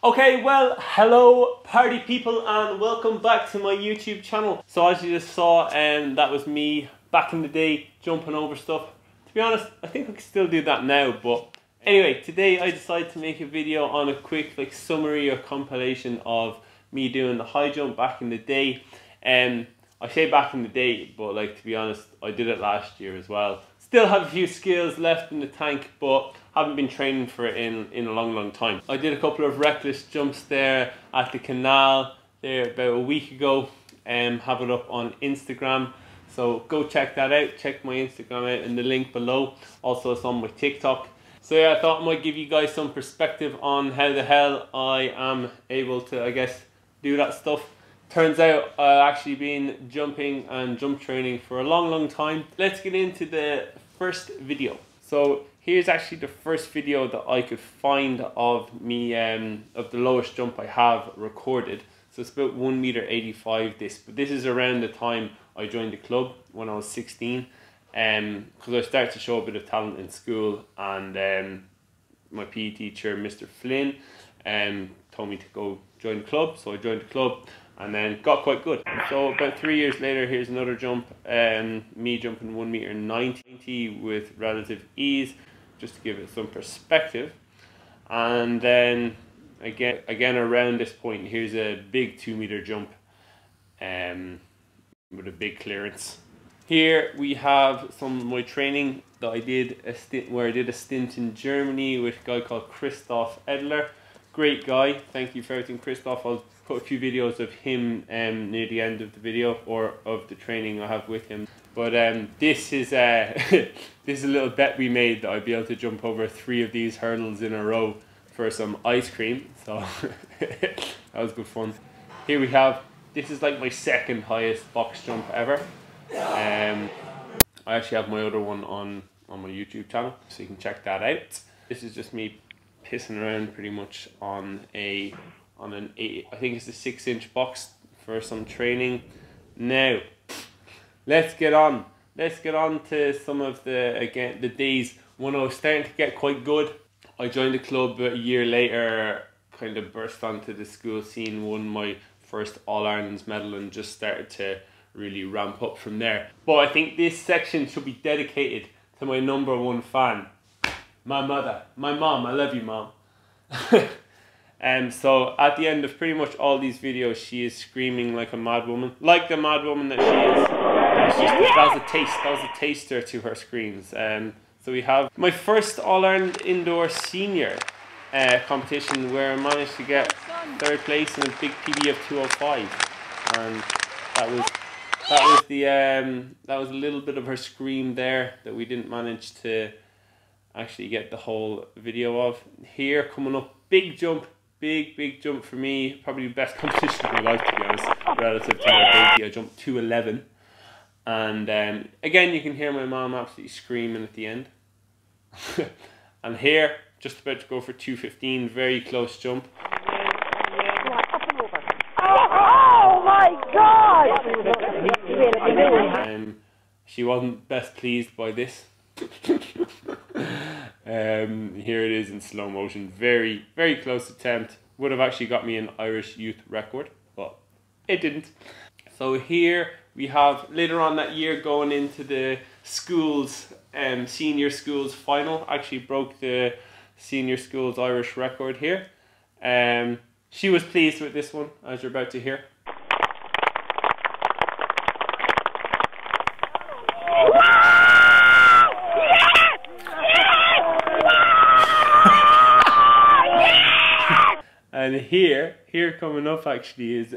Okay, well, hello party people and welcome back to my YouTube channel. So as you just saw, that was me back in the day jumping over stuff. To be honest, I think I can still do that now, but anyway, today I decided to make a video on a quick summary or compilation of me doing the high jump back in the day. I say back in the day, but to be honest, I did it last year as well. Still have a few skills left in the tank, but haven't been training for it in a long time. I did a couple of reckless jumps there at the canal there about a week ago. Have it up on Instagram, so go check that out. Check my Instagram out in the link below. Also it's on my TikTok. So yeah, I thought I might give you guys some perspective on how the hell I am able to, I guess, do that stuff. Turns out I've actually been jumping and jump training for a long time. Let's get into the first video. So here's actually the first video that I could find of me, of the lowest jump I have recorded. So it's about 1.85 m but this is around the time I joined the club when I was 16. Because I started to show a bit of talent in school, and my PE teacher, Mr. Flynn, told me to go join the club. So I joined the club and then got quite good. So about 3 years later, here's another jump, me jumping 1.90 m with relative ease, just to give it some perspective. And then again around this point, here's a big 2 meter jump with a big clearance. Here we have some of my training that I did where I did a stint in Germany with a guy called Christoph Edler. Great guy, thank you for everything, Christoph. I'll put a few videos of him near the end of the video, or of the training I have with him. But this is this is a little bet we made that I'd be able to jump over 3 of these hurdles in a row for some ice cream. So that was good fun. Here we have, this is like my second highest box jump ever. I actually have my other one on my YouTube channel, so you can check that out. This is just me pissing around pretty much on an 8, I think it's a 6-inch box for some training. Now let's get on to some of the days when I was starting to get quite good. I joined the club a year later, kind of burst onto the school scene, won my first All-Ireland's medal, and just started to really ramp up from there. But I think this section should be dedicated to my #1 fan, my mother, my mom. I love you, Mom. So at the end of pretty much all these videos, she is screaming like a mad woman, like the mad woman that she is. That was a taster to her screams. So we have my first All-Ireland Indoor Senior competition, where I managed to get 3rd place in a big PB of 205, and that was a little bit of her scream there that we didn't manage to actually get the whole video of. Here coming up, big jump, big jump for me, probably the best competition of my life, to be honest, relative to my ability. I jumped 211, and again you can hear my mom absolutely screaming at the end. And here, just about to go for 215, very close jump. Oh my God! She wasn't best pleased by this. Here it is in slow motion. Very close attempt. Would have actually got me an Irish youth record, but it didn't. So here we have, later on that year, going into the schools, senior schools final. Actually broke the senior schools Irish record here. She was pleased with this one, as you're about to hear. And here coming up actually is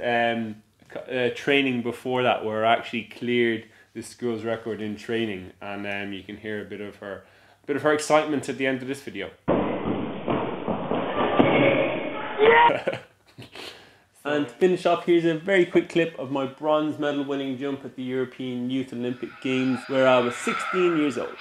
training before that, where I actually cleared the school's record in training, and you can hear a bit of her excitement at the end of this video. And to finish off, here's a very quick clip of my bronze medal winning jump at the European Youth Olympic Games, where I was 16 years old.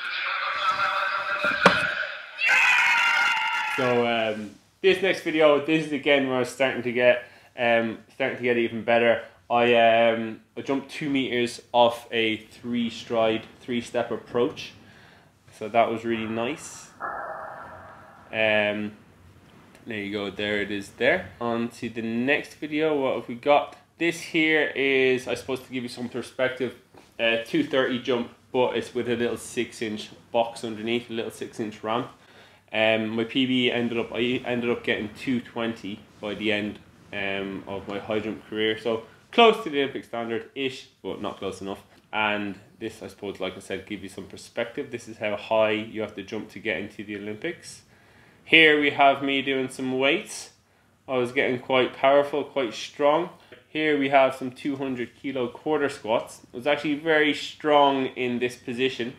So this next video, this is again where I was starting to get even better. I jumped 2 meters off a 3-step approach, so that was really nice. There you go, there it is there. On to the next video, what have we got? This here is, I suppose, to give you some perspective, 230 jump, but it's with a little 6-inch box underneath, a little 6-inch ramp. My PB I ended up getting 220 by the end of my high jump career, so close to the Olympic standard-ish, but not close enough. And this, I suppose, like I said, give you some perspective. This is how high you have to jump to get into the Olympics. Here we have me doing some weights. I was getting quite powerful, quite strong. Here we have some 200 kilo quarter squats. I was actually very strong in this position.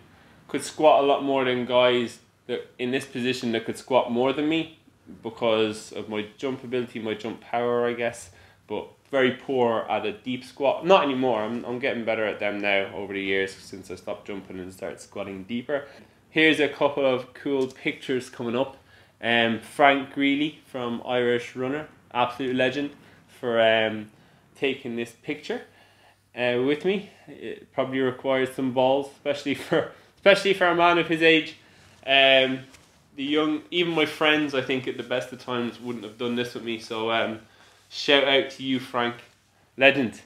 Could squat a lot more than guys that in this position that could squat more than me because of my jump ability, my jump power, I guess. But very poor at a deep squat. Not anymore. I'm getting better at them now over the years since I stopped jumping and started squatting deeper. Here's a couple of cool pictures coming up. Frank Greeley from Irish Runner, absolute legend, for taking this picture with me. It probably requires some balls, especially for a man of his age. Even my friends, I think at the best of times, wouldn't have done this with me. So shout out to you, Frank, legend.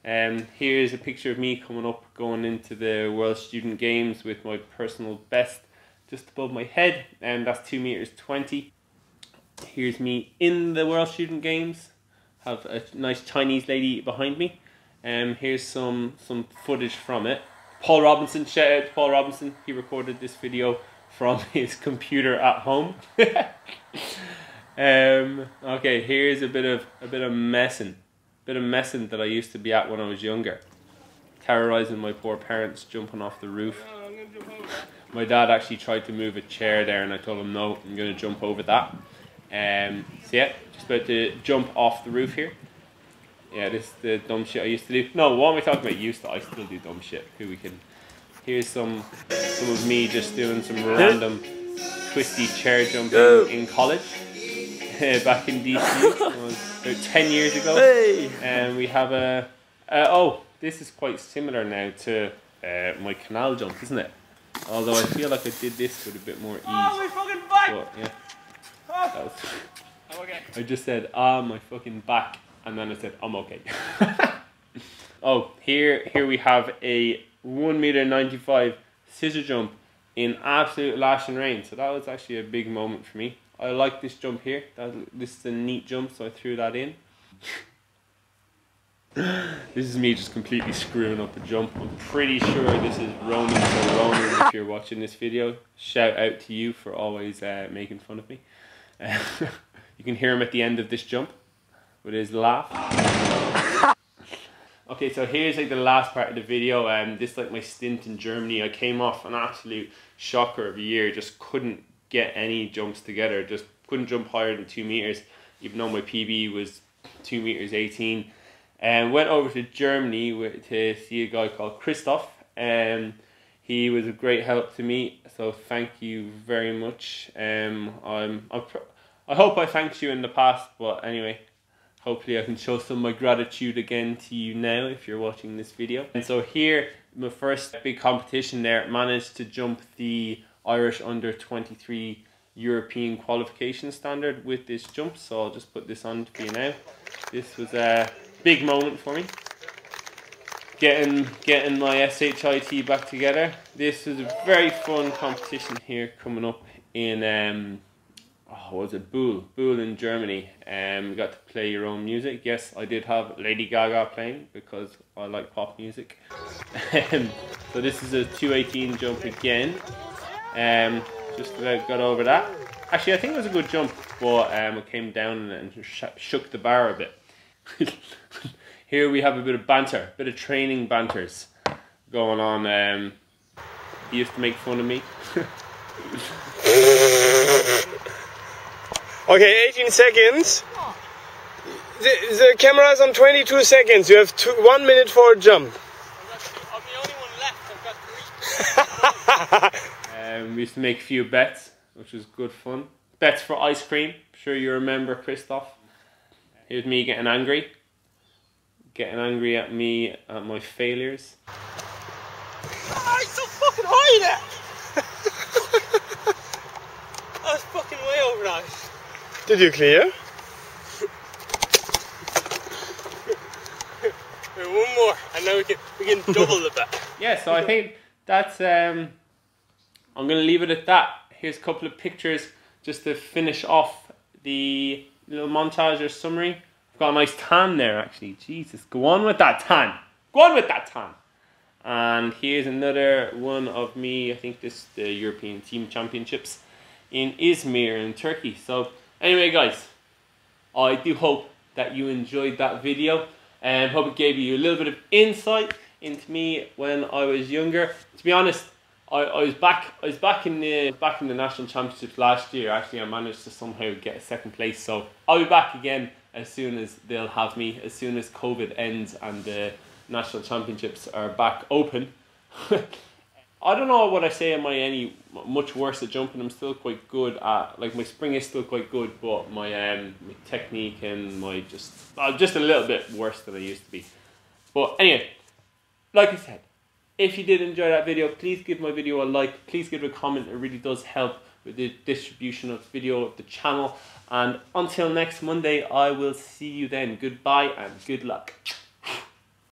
Here's a picture of me coming up, going into the World Student Games with my personal best just above my head, and that's 2 meters 20. Here's me in the World Student Games. Have a nice Chinese lady behind me. Here's some footage from it. Paul Robinson, shout out to Paul Robinson. He recorded this video from his computer at home. Okay, here's a bit of messing that I used to be at when I was younger, terrorizing my poor parents, jumping off the roof. My dad actually tried to move a chair there, and I told him no, I'm going to jump over that. So yeah, just about to jump off the roof here. Yeah, this is the dumb shit I used to do. No, what am I talking about? I still do dumb shit. Here's some of me just doing some random twisty chair jumping in college. Back in DC, it was about 10 years ago. And we have oh, this is quite similar now to my canal jump, isn't it? Although I feel like I did this with a bit more ease. Oh, my fucking back! But, yeah, that was, I'm okay. I just said, my fucking back, and then I said, I'm okay. Oh, here we have a 1.95 meter scissor jump in absolute lashing rain. So that was actually a big moment for me. I like this jump here. This is a neat jump, so I threw that in. This is me just completely screwing up a jump. I'm pretty sure this is Roman. So Roman, if you're watching this video, shout out to you for always making fun of me. You can hear him at the end of this jump with his laugh. Okay, so here's like the last part of the video. This is like my stint in Germany. I came off an absolute shocker of a year. Just couldn't get any jumps together. Just couldn't jump higher than 2 meters, even though my PB was 2 meters 18. And went over to Germany to see a guy called Christoph, and he was a great help to me. So thank you very much. I hope I thanked you in the past, but anyway, hopefully I can show some of my gratitude again to you now if you're watching this video. And so here, my first big competition there, managed to jump the Irish under 23 European qualification standard with this jump. So I'll just put this on for you now. This was a big moment for me, getting my SHIT back together. This was a very fun competition here coming up in what was it, Buhl in Germany. You got to play your own music. Yes, I did have Lady Gaga playing because I like pop music. So this is a 218 jump again. Just about got over that. Actually, I think it was a good jump, but I came down and shook the bar a bit. Here we have a bit of banter, bit of training banters going on. He used to make fun of me. Okay, 18 seconds. The camera is on 22 seconds. You have 1 minute for a jump. I'm the only one left. I've got 3. We used to make a few bets, which was good fun. Bets for ice cream. I'm sure you remember Christoph. Here's me getting angry at me, at my failures. Oh, he's so fucking high there! I was fucking way over that. Did you clear? One more, and now we can double the bet. Yeah, so I think that's I'm gonna leave it at that. Here's a couple of pictures just to finish off the little montage or summary. I've got a nice tan there actually. Jesus, go on with that tan. Go on with that tan. And here's another one of me. I think this is the European Team Championships in Izmir in Turkey. So anyway guys, I do hope that you enjoyed that video and hope it gave you a little bit of insight into me when I was younger. To be honest, I was back in the national championships last year. Actually, I managed to somehow get a second place. So I'll be back again as soon as they'll have me, as soon as COVID ends and the national championships are back open. I don't know what I say. Am I any much worse at jumping? I'm still quite good at, like, my spring is still quite good, but my technique and my just a little bit worse than I used to be. But anyway, like I said, if you did enjoy that video, please give my video a like. Please give it a comment. It really does help with the distribution of video of the channel. And until next Monday, I will see you then. Goodbye and good luck.